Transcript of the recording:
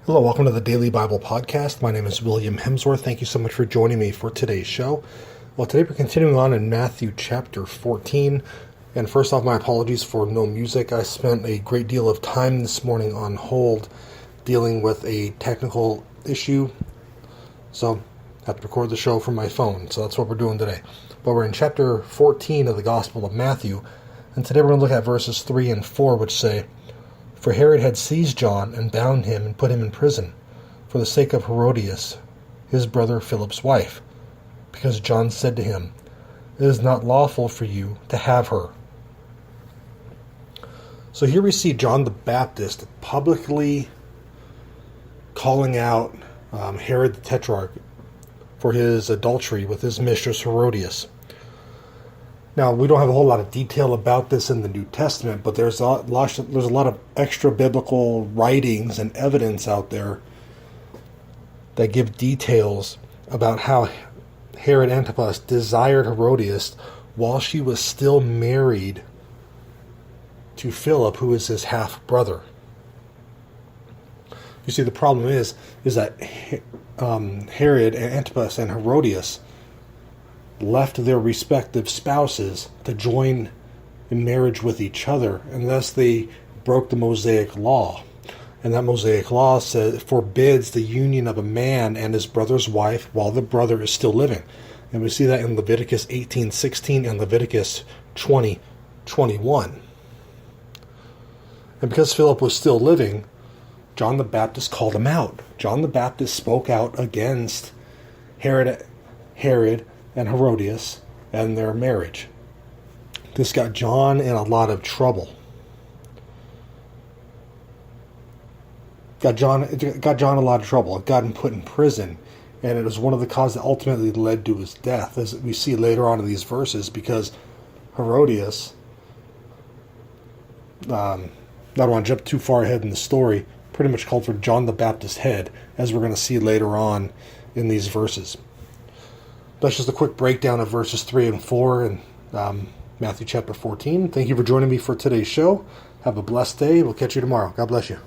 Hello, welcome to the Daily Bible Podcast. My name is William Hemsworth. Thank you so much for joining me for today's show. Well, today we're continuing on in Matthew chapter 14. And first off, my apologies for no music. I spent a great deal of time this morning on hold dealing with a technical issue. So I have to record the show from my phone. So that's what we're doing today. But we're in chapter 14 of the Gospel of Matthew. And today we're going to look at verses 3 and 4, which say, "For Herod had seized John and bound him and put him in prison for the sake of Herodias, his brother Philip's wife, because John said to him, 'It is not lawful for you to have her.'" So here we see John the Baptist publicly calling out Herod the Tetrach for his adultery with his mistress Herodias. Now, we don't have a whole lot of detail about this in the New Testament, but there's a lot of extra biblical writings and evidence out there that give details about how Herod Antipas desired Herodias while she was still married to Philip, who is his half-brother. You see, the problem is that Herod Antipas and Herodias left their respective spouses to join in marriage with each other, and thus they broke the mosaic-law. And that mosaic-law forbids the union of a man and his brother's wife while the brother is still living. And we see that in Leviticus 18:16 and Leviticus 20:21. And because Philip was still living, John the Baptist called him out. John the Baptist spoke out against Herod and Herodias and their marriage. This got John in a lot of trouble. It got John a lot of trouble. It got him put in prison, and it was one of the causes that ultimately led to his death, as we see later on in these verses, because Herodias, I don't want to jump too far ahead in the story, pretty much called for John the Baptist's head, as we're going to see later on in these verses. That's just a quick breakdown of verses 3 and 4 in Matthew chapter 14. Thank you for joining me for today's show. Have a blessed day. We'll catch you tomorrow. God bless you.